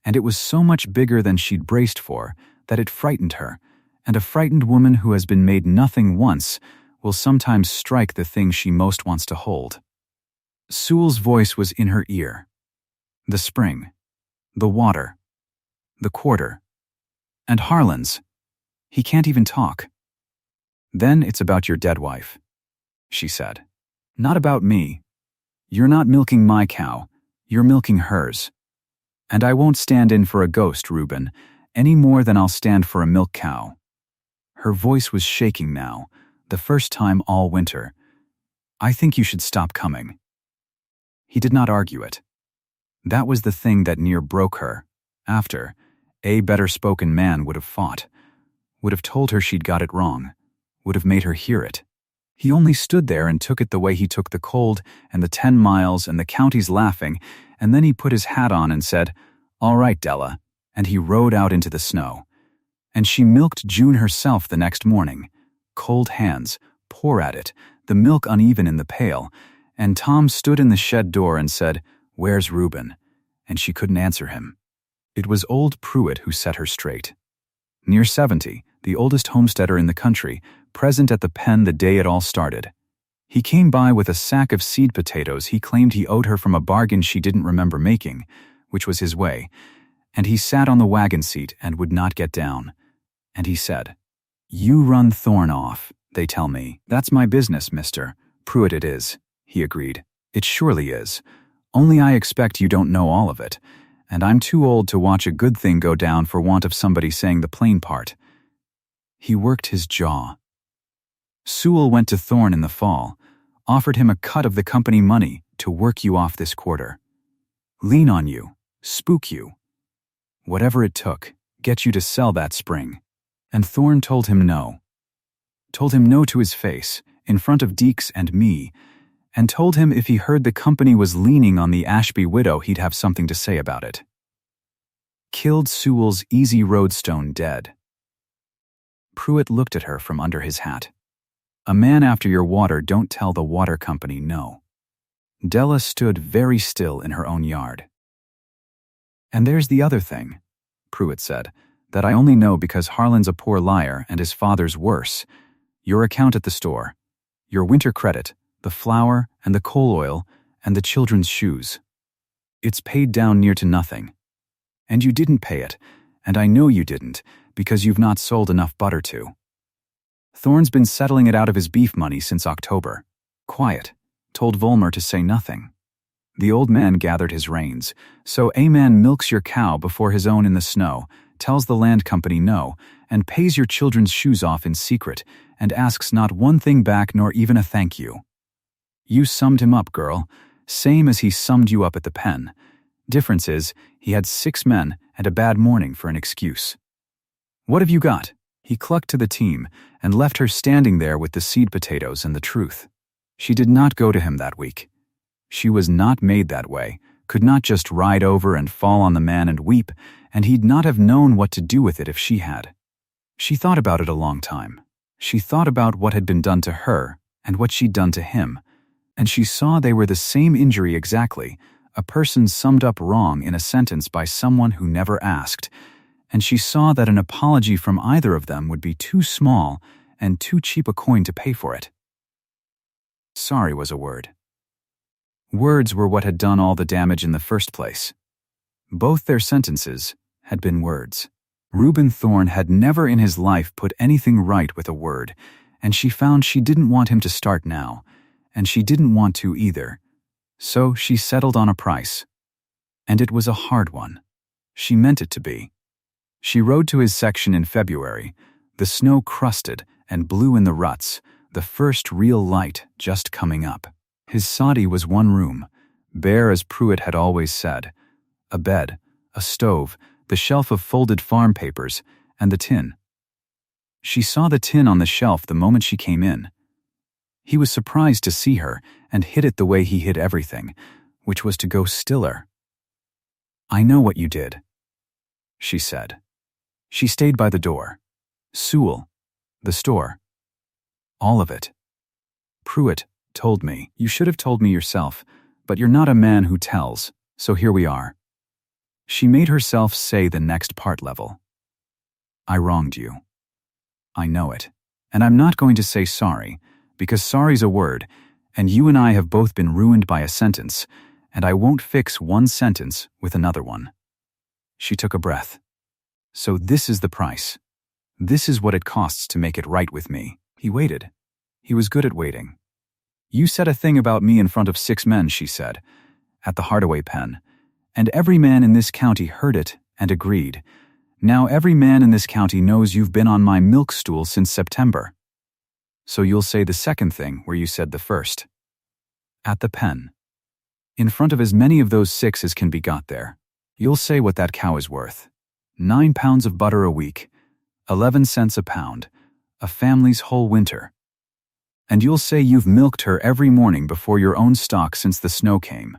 and it was so much bigger than she'd braced for that it frightened her, and a frightened woman who has been made nothing once will sometimes strike the thing she most wants to hold. Sewell's voice was in her ear. The spring, the water, the quarter, and Harlan's. He can't even talk. Then it's about your dead wife, she said. Not about me. You're not milking my cow, you're milking hers. And I won't stand in for a ghost, Reuben, any more than I'll stand for a milk cow. Her voice was shaking now, the first time all winter. I think you should stop coming. He did not argue it. That was the thing that near broke her. After, a better-spoken man would have fought, would have told her she'd got it wrong, would have made her hear it. He only stood there and took it the way he took the cold and the 10 miles and the counties laughing, and then he put his hat on and said, "All right, Della," and he rode out into the snow. And she milked June herself the next morning. Cold hands, pour at it, the milk uneven in the pail, and Tom stood in the shed door and said, "Where's Reuben?" And she couldn't answer him. It was old Pruitt who set her straight. Near 70, the oldest homesteader in the country, present at the pen the day it all started. He came by with a sack of seed potatoes he claimed he owed her from a bargain she didn't remember making, which was his way, and he sat on the wagon seat and would not get down. And he said, "You run Thorne off, they tell me." "That's my business, mister. Pruitt it is," he agreed. "It surely is. Only I expect you don't know all of it, and I'm too old to watch a good thing go down for want of somebody saying the plain part." He worked his jaw. Sewell went to Thorne in the fall, offered him a cut of the company money to work you off this quarter. Lean on you, spook you. Whatever it took, get you to sell that spring. And Thorne told him no. Told him no to his face, in front of Deeks and me, and told him if he heard the company was leaning on the Ashby widow he'd have something to say about it. Killed Sewell's easy roadstone dead. Pruitt looked at her from under his hat. A man after your water don't tell the water company no. Della stood very still in her own yard. "And there's the other thing," Pruitt said, "that I only know because Harlan's a poor liar and his father's worse. Your account at the store, your winter credit, the flour and the coal oil and the children's shoes. It's paid down near to nothing. And you didn't pay it, and I know you didn't, because you've not sold enough butter to. Thorne's been settling it out of his beef money since October. Quiet. Told Vollmer to say nothing. The old man gathered his reins. So a man milks your cow before his own in the snow, tells the land company no, and pays your children's shoes off in secret, and asks not one thing back nor even a thank you. You summed him up, girl, same as he summed you up at the pen. Difference is, he had 6 men and a bad morning for an excuse. What have you got? He clucked to the team and left her standing there with the seed potatoes and the truth. She did not go to him that week. She was not made that way, could not just ride over and fall on the man and weep, and he'd not have known what to do with it if she had. She thought about it a long time. She thought about what had been done to her and what she'd done to him, and she saw they were the same injury exactly, a person summed up wrong in a sentence by someone who never asked, and she saw that an apology from either of them would be too small and too cheap a coin to pay for it. Sorry was a word. Words were what had done all the damage in the first place. Both their sentences had been words. Reuben Thorne had never in his life put anything right with a word, and she found she didn't want him to start now, and she didn't want to either. So she settled on a price. And it was a hard one. She meant it to be. She rode to his section in February, the snow crusted and blew in the ruts, the first real light just coming up. His soddy was 1 room, bare as Pruitt had always said. A bed, a stove, the shelf of folded farm papers, and the tin. She saw the tin on the shelf the moment she came in. He was surprised to see her and hid it the way he hid everything, which was to go stiller. I know what you did, she said. She stayed by the door. Sewell, the store. All of it. Pruitt told me. You should have told me yourself, but you're not a man who tells, so here we are. She made herself say the next part level. I wronged you. I know it, and I'm not going to say sorry, because sorry's a word, and you and I have both been ruined by a sentence, and I won't fix one sentence with another one. She took a breath. So this is the price. This is what it costs to make it right with me. He waited. He was good at waiting. You said a thing about me in front of 6 men, she said, at the Hardaway pen, and every man in this county heard it and agreed. Now every man in this county knows you've been on my milk stool since September. So you'll say the second thing where you said the first. At the pen. In front of as many of those 6 as can be got there. You'll say what that cow is worth. 9 pounds of butter a week, 11 cents a pound, a family's whole winter. And you'll say you've milked her every morning before your own stock since the snow came.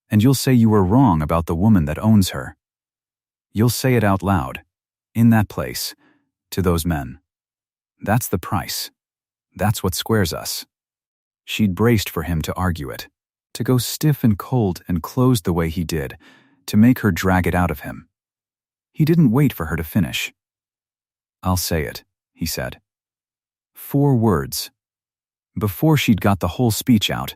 And you'll say you were wrong about the woman that owns her. You'll say it out loud, in that place, to those men. That's the price. That's what squares us. She'd braced for him to argue it, to go stiff and cold and closed the way he did, to make her drag it out of him. He didn't wait for her to finish. I'll say it, he said. 4 words. Before she'd got the whole speech out,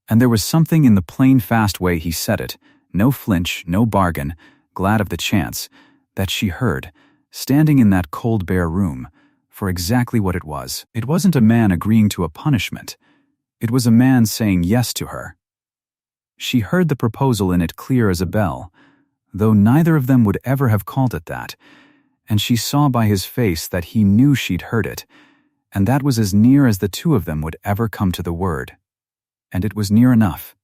and there was something in the plain fast way he said it, no flinch, no bargain, glad of the chance, that she heard, standing in that cold bare room, for exactly what it was. It wasn't a man agreeing to a punishment. It was a man saying yes to her. She heard the proposal in it clear as a bell, though neither of them would ever have called it that, and she saw by his face that he knew she'd heard it, and that was as near as the 2 of them would ever come to the word. And it was near enough.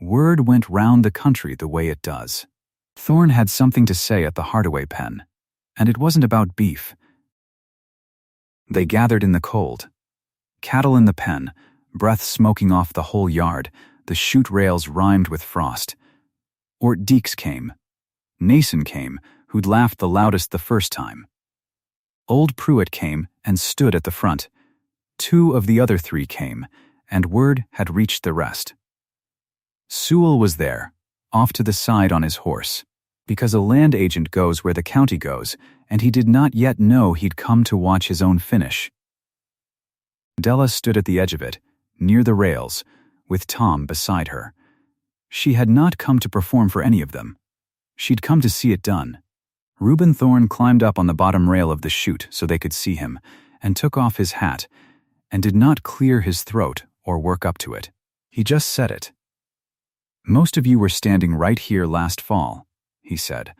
Word went round the country the way it does. Thorne had something to say at the Hardaway pen, and it wasn't about beef. They gathered in the cold. Cattle in the pen, breath smoking off the whole yard, the chute rails rimed with frost. Ort Deeks came. Nason came, who'd laughed the loudest the first time. Old Pruitt came and stood at the front. 2 of the other 3 came, and word had reached the rest. Sewell was there, off to the side on his horse, because a land agent goes where the county goes, and he did not yet know he'd come to watch his own finish. Della stood at the edge of it, near the rails, with Tom beside her. She had not come to perform for any of them. She'd come to see it done, Reuben Thorne climbed up on the bottom rail of the chute so they could see him, and took off his hat, and did not clear his throat or work up to it. He just said it. "Most of you were standing right here last fall," he said,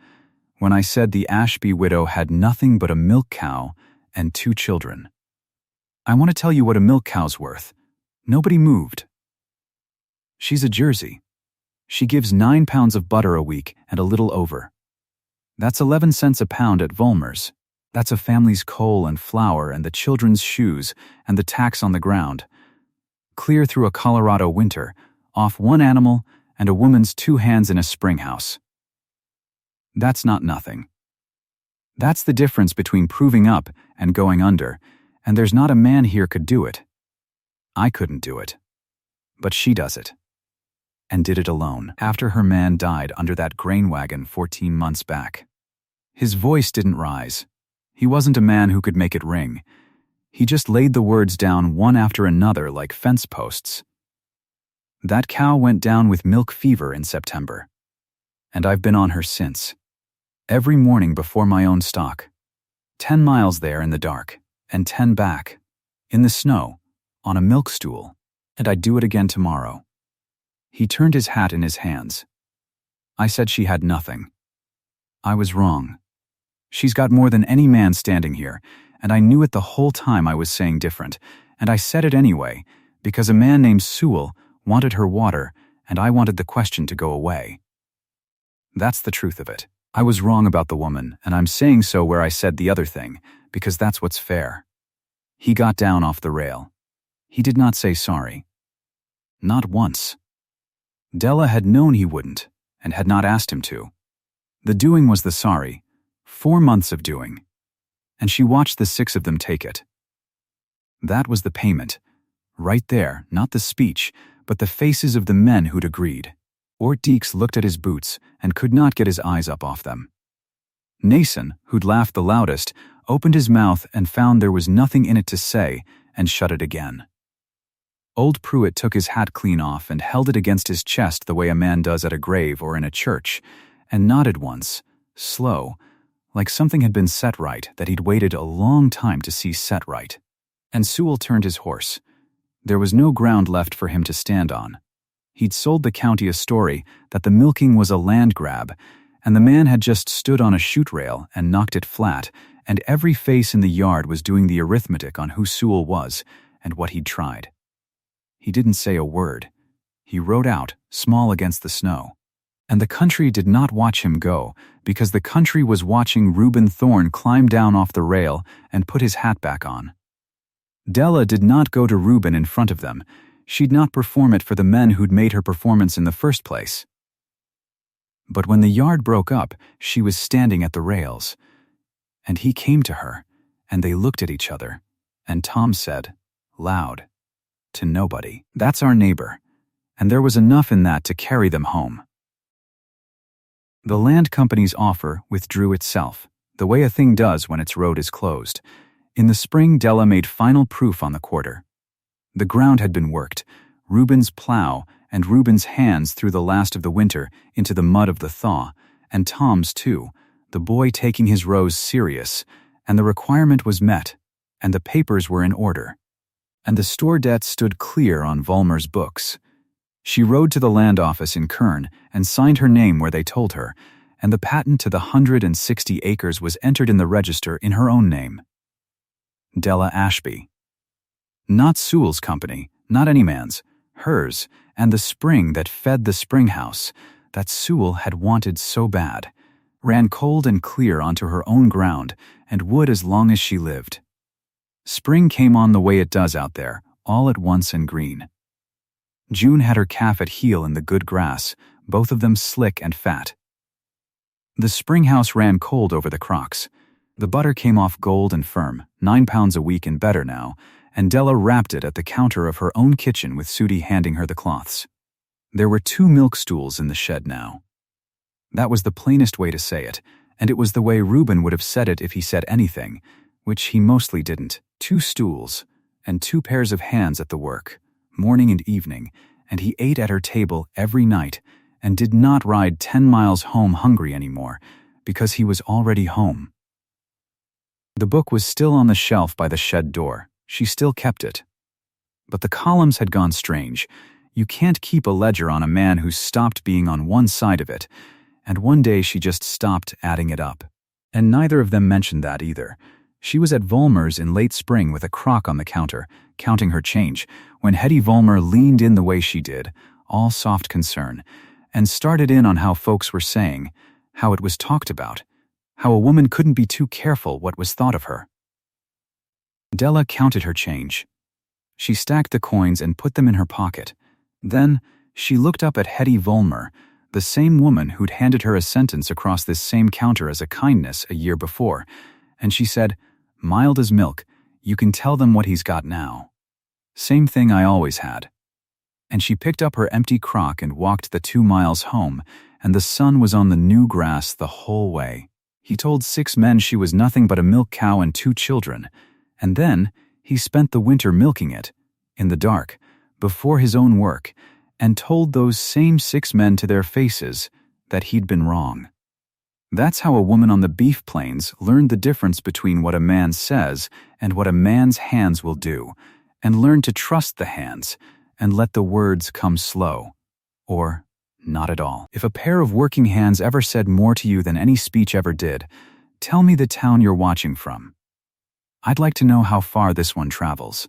"when I said the Ashby widow had nothing but a milk cow and 2 children. I want to tell you what a milk cow's worth. Nobody moved. She's a Jersey. She gives 9 pounds of butter a week and a little over. That's 11 cents a pound at Vollmer's. That's a family's coal and flour and the children's shoes and the tax on the ground. Clear through a Colorado winter, off 1 animal and a woman's 2 hands in a springhouse. That's not nothing. That's the difference between proving up and going under, and there's not a man here could do it. I couldn't do it. But she does it. And did it alone after her man died under that grain wagon 14 months back." His voice didn't rise. He wasn't a man who could make it ring. He just laid the words down one after another like fence posts. "That cow went down with milk fever in September. And I've been on her since. Every morning before my own stock. 10 miles there in the dark, and 10 back. In the snow, on a milk stool. And I'd do it again tomorrow." He turned his hat in his hands. "I said she had nothing. I was wrong. She's got more than any man standing here, and I knew it the whole time I was saying different, and I said it anyway, because a man named Sewell wanted her water, and I wanted the question to go away. That's the truth of it. I was wrong about the woman, and I'm saying so where I said the other thing, because that's what's fair." He got down off the rail. He did not say sorry. Not once. Della had known he wouldn't, and had not asked him to. The doing was the sorry. 4 months of doing. And she watched the 6 of them take it. That was the payment. Right there, not the speech, but the faces of the men who'd agreed. Ort Deeks looked at his boots and could not get his eyes up off them. Nason, who'd laughed the loudest, opened his mouth and found there was nothing in it to say and shut it again. Old Pruitt took his hat clean off and held it against his chest the way a man does at a grave or in a church, and nodded once, slow, like something had been set right that he'd waited a long time to see set right. And Sewell turned his horse. There was no ground left for him to stand on. He'd sold the county a story that the milking was a land grab, and the man had just stood on a chute rail and knocked it flat, and every face in the yard was doing the arithmetic on who Sewell was and what he'd tried. He didn't say a word. He rode out, small against the snow. And the country did not watch him go, because the country was watching Reuben Thorne climb down off the rail and put his hat back on. Della did not go to Reuben in front of them. She'd not perform it for the men who'd made her performance in the first place. But when the yard broke up, she was standing at the rails. And he came to her, and they looked at each other, and Tom said, loud, to nobody, "That's our neighbor," and there was enough in that to carry them home. The land company's offer withdrew itself, the way a thing does when its road is closed. In the spring, Della made final proof on the quarter. The ground had been worked, Reuben's plow and Reuben's hands through the last of the winter into the mud of the thaw, and Tom's too, the boy taking his rows serious, and the requirement was met, and the papers were in order, and the store debt stood clear on Vollmer's books. She rode to the land office in Kern and signed her name where they told her, and the patent to the 160 acres was entered in the register in her own name. Della Ashby. Not Sewell's company, not any man's, hers, and the spring that fed the springhouse, that Sewell had wanted so bad, ran cold and clear onto her own ground and would as long as she lived. Spring came on the way it does out there, all at once and green. June had her calf at heel in the good grass, both of them slick and fat. The springhouse ran cold over the crocks. The butter came off gold and firm, 9 pounds a week and better now, and Della wrapped it at the counter of her own kitchen with Sudie handing her the cloths. There were 2 milk stools in the shed now. That was the plainest way to say it, and it was the way Reuben would have said it if he said anything, which he mostly didn't. 2 stools, and 2 pairs of hands at the work, morning and evening, and he ate at her table every night, and did not ride 10 miles home hungry anymore, because he was already home. The book was still on the shelf by the shed door. She still kept it. But the columns had gone strange. You can't keep a ledger on a man who's stopped being on one side of it, and one day she just stopped adding it up. And neither of them mentioned that either. She was at Vollmer's in late spring with a crock on the counter, counting her change, when Hetty Vollmer leaned in the way she did, all soft concern, and started in on how folks were saying, how it was talked about, how a woman couldn't be too careful what was thought of her. Della counted her change. She stacked the coins and put them in her pocket. Then she looked up at Hetty Vollmer, the same woman who'd handed her a sentence across this same counter as a kindness a year before, and she said, "Mild as milk, you can tell them what he's got now. Same thing I always had." And she picked up her empty crock and walked the 2 miles home, and the sun was on the new grass the whole way. He told 6 men she was nothing but a milk cow and 2 children, and then he spent the winter milking it, in the dark, before his own work, and told those same 6 men to their faces that he'd been wrong. That's how a woman on the beef plains learned the difference between what a man says and what a man's hands will do, and learned to trust the hands and let the words come slow, or not at all. If a pair of working hands ever said more to you than any speech ever did, tell me the town you're watching from. I'd like to know how far this one travels.